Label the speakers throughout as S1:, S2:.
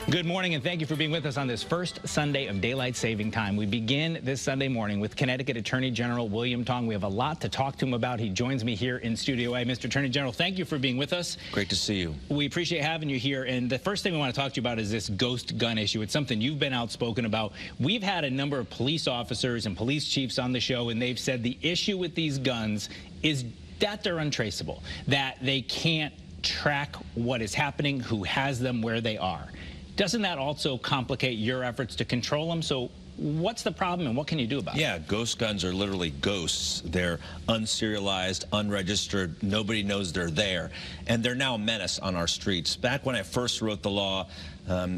S1: Good morning, and thank you for being with us on this first Sunday of Daylight Saving Time. We begin this Sunday morning with Connecticut Attorney General William Tong. We have a lot to talk to him about. He joins me here in Studio A. Mr. Attorney General, thank you for being with us.
S2: Great to see you.
S1: We appreciate having you here, and the first thing we want to talk to you about is this ghost gun issue. It's something you've been outspoken about. We've had a number of police officers and police chiefs on the show, and they've said the issue with these guns is that they're untraceable, that they can't track what is happening, who has them, where they are. Doesn't that also complicate your efforts to control them? So what's the problem and what can you do about it?
S2: Yeah, ghost guns are literally ghosts. They're unserialized, unregistered. Nobody knows they're there. And they're now a menace on our streets. Back when I first wrote the law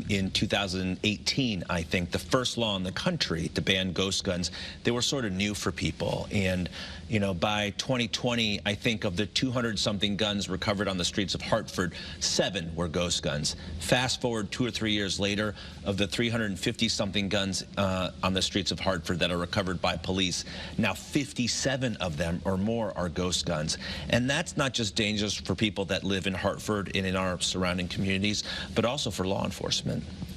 S2: in 2018, I think, the first law in the country to ban ghost guns, they were sort of new for people. And, you know, by 2020, I think of the 200-something guns recovered on the streets of Hartford, 7 were ghost guns. Fast forward 2 or 3 years later, of the 350-something guns on the streets of Hartford that are recovered by police, now 57 of them or more are ghost guns. And that's not just dangerous for people that live in Hartford and in our surrounding communities, but also for law enforcement.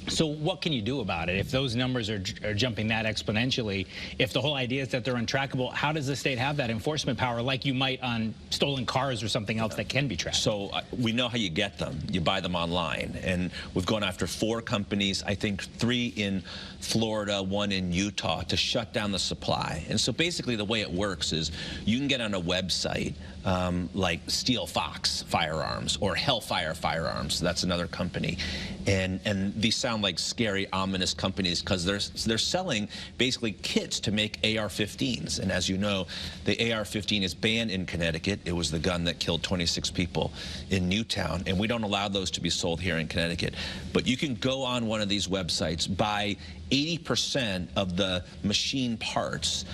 S1: So what can you do about it? If those numbers are jumping that exponentially, if the whole idea is that they're untrackable, how does the state have that enforcement power like you might on stolen cars or something else that can be tracked?
S2: So we know how you get them. You buy them online. And we've gone after 4 companies, I think 3 in Florida, 1 in Utah, to shut down the supply. And so basically the way it works is you can get on a website like Steel Fox Firearms or Hellfire Firearms. That's another company. And these sound like scary, ominous companies because they're selling basically kits to make AR-15s. And as you know, the AR-15 is banned in Connecticut. It was the gun that killed 26 people in Newtown, and we don't allow those to be sold here in Connecticut. But you can go on one of these websites, buy 80% of the machine parts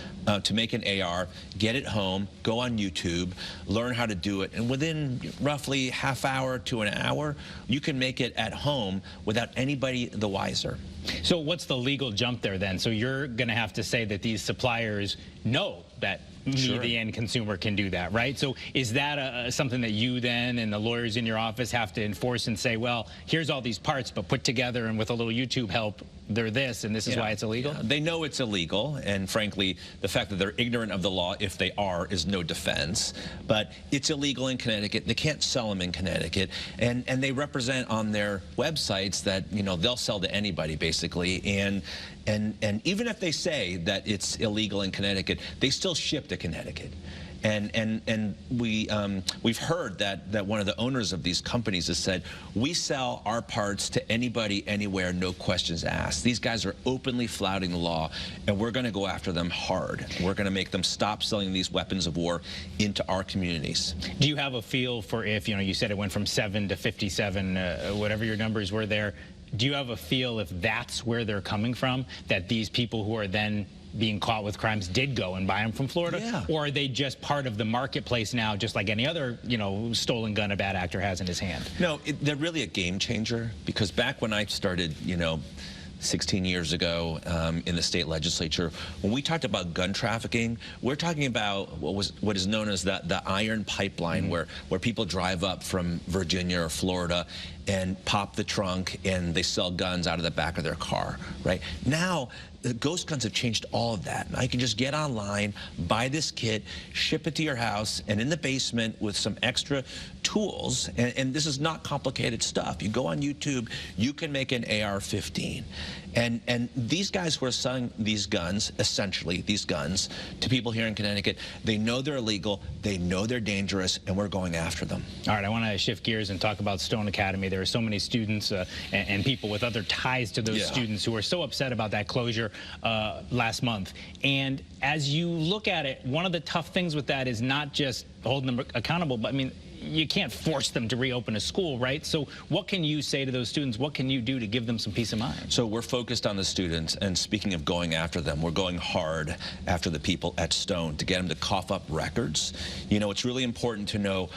S2: to make an AR, get it home, go on YouTube, learn how to do it, and within roughly half hour to an hour, you can make it at home without anybody the wiser.
S1: So what's the legal jump there then? So you're going to have to say that these suppliers know that me, the end consumer, can do that, right? So is that something that you then and the lawyers in your office have to enforce and say, well, here's all these parts, but put together and with a little YouTube help, they're this, and this is why it's illegal?
S2: Yeah. They know it's illegal, and frankly, the fact that they're ignorant of the law, if they are, is no defense. But it's illegal in Connecticut. They can't sell them in Connecticut, and they represent on their websites that, you know, they'll sell to anybody, basically. And even if they say that it's illegal in Connecticut, they still ship to Connecticut. And we've heard that one of the owners of these companies has said, we sell our parts to anybody, anywhere, no questions asked. These guys are openly flouting the law, and we're going to go after them hard. We're going to make them stop selling these weapons of war into our communities.
S1: Do you have a feel for if, you know, you said it went from 7 to 57, whatever your numbers were there, do you have a feel if that's where they're coming from, that these people who are then being caught with crimes did go and buy them from Florida?
S2: Yeah.
S1: Or are they just part of the marketplace now, just like any other, you know, stolen gun a bad actor has in his hand?
S2: No, they're really a game changer, because back when I started, you know, 16 years ago in the state legislature, when we talked about gun trafficking, we're talking about what is known as the iron pipeline, where people drive up from Virginia or Florida and pop the trunk and they sell guns out of the back of their car, right? Now, the ghost guns have changed all of that. Now you can just get online, buy this kit, ship it to your house, and in the basement with some extra tools, and this is not complicated stuff. You go on YouTube, you can make an AR-15. And these guys who are selling these guns, essentially these guns, to people here in Connecticut, they know they're illegal, they know they're dangerous, and we're going after them.
S1: All right, I want to shift gears and talk about Stone Academy. There are so many students and people with other ties to those students who are so upset about that closure last month. And as you look at it, one of the tough things with that is not just holding them accountable, but I mean, you can't force them to reopen a school, right? So what can you say to those students? What can you do to give them some peace of mind?
S2: So we're focused on the students, and speaking of going after them, we're going hard after the people at Stone to get them to cough up records. You know, it's really important to know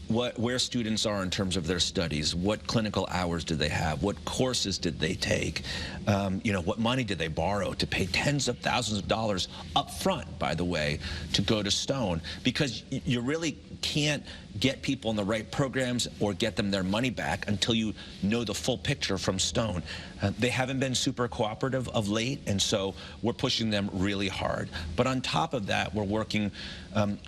S2: where students are in terms of their studies, what clinical hours did they have, what courses did they take, you know, what money did they borrow to pay tens of thousands of dollars up front, by the way, to go to Stone, because you're really can't get people in the right programs or get them their money back until you know the full picture from Stone. They haven't been super cooperative of late, and so we're pushing them really hard. But on top of that, we're working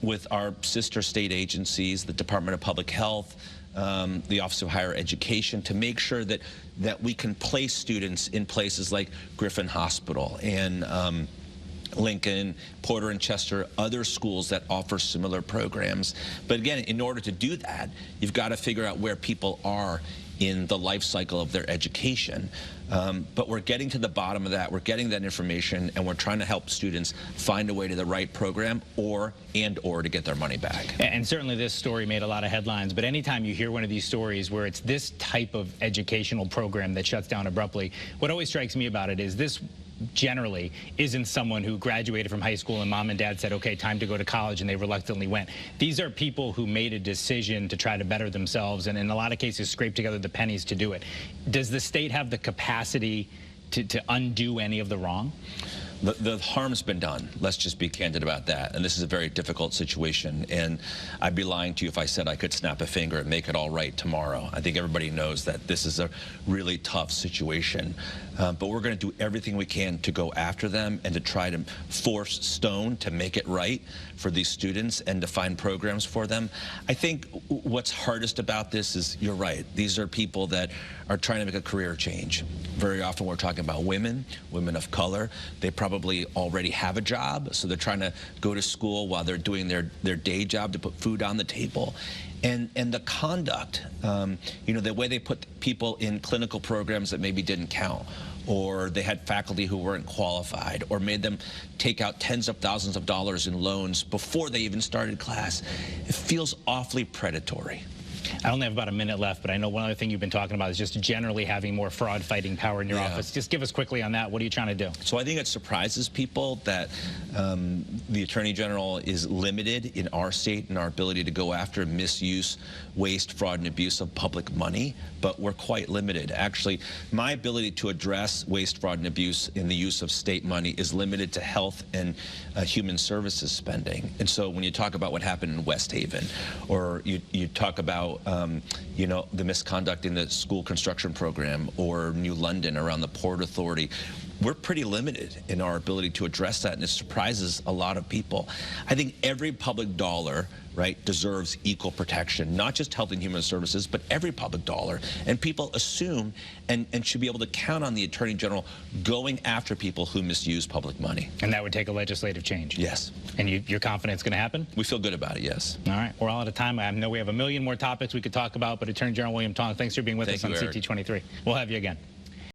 S2: with our sister state agencies, the Department of Public Health, the Office of Higher Education, to make sure that we can place students in places like Griffin Hospital and Lincoln, Porter and Chester, other schools that offer similar programs. But again, in order to do that, you've got to figure out where people are in the life cycle of their education. But we're getting to the bottom of that. We're getting that information, and we're trying to help students find a way to the right program or to get their money back.
S1: And certainly this story made a lot of headlines, but anytime you hear one of these stories where it's this type of educational program that shuts down abruptly, what always strikes me about it is this generally isn't someone who graduated from high school and mom and dad said, okay, time to go to college, and they reluctantly went. These are people who made a decision to try to better themselves, and in a lot of cases scrape together the pennies to do it. Does the state have the capacity to undo any of the wrong?
S2: The harm's been done. Let's just be candid about that. And this is a very difficult situation. And I'd be lying to you if I said I could snap a finger and make it all right tomorrow. I think everybody knows that this is a really tough situation. But we're going to do everything we can to go after them and to try to force Stone to make it right for these students and to find programs for them. I think what's hardest about this is, you're right, these are people that are trying to make a career change. Very often we're talking about women of color. They probably already have a job, so they're trying to go to school while they're doing their day job to put food on the table. And the conduct, you know, the way they put people in clinical programs that maybe didn't count, or they had faculty who weren't qualified, or made them take out tens of thousands of dollars in loans before they even started class. It feels awfully predatory.
S1: I only have about a minute left, but I know one other thing you've been talking about is just generally having more fraud-fighting power in your office. Just give us quickly on that. What are you trying to do?
S2: So I think it surprises people that the Attorney General is limited in our state in our ability to go after misuse, waste, fraud, and abuse of public money, but we're quite limited. Actually, my ability to address waste, fraud, and abuse in the use of state money is limited to health and human services spending. And so when you talk about what happened in West Haven, or you talk about you know, the misconduct in the school construction program, or New London around the Port Authority, we're pretty limited in our ability to address that, and it surprises a lot of people. I think every public dollar, right, deserves equal protection, not just Health and Human Services, but every public dollar. And people assume and should be able to count on the Attorney General going after people who misuse public money.
S1: And that would take a legislative change?
S2: Yes.
S1: And you're confident it's going to happen?
S2: We feel good about it, yes.
S1: All right. We're all out of time. I know we have a million more topics we could talk about, but Attorney General William Tong, thanks for being with us on CT23. We'll have you again.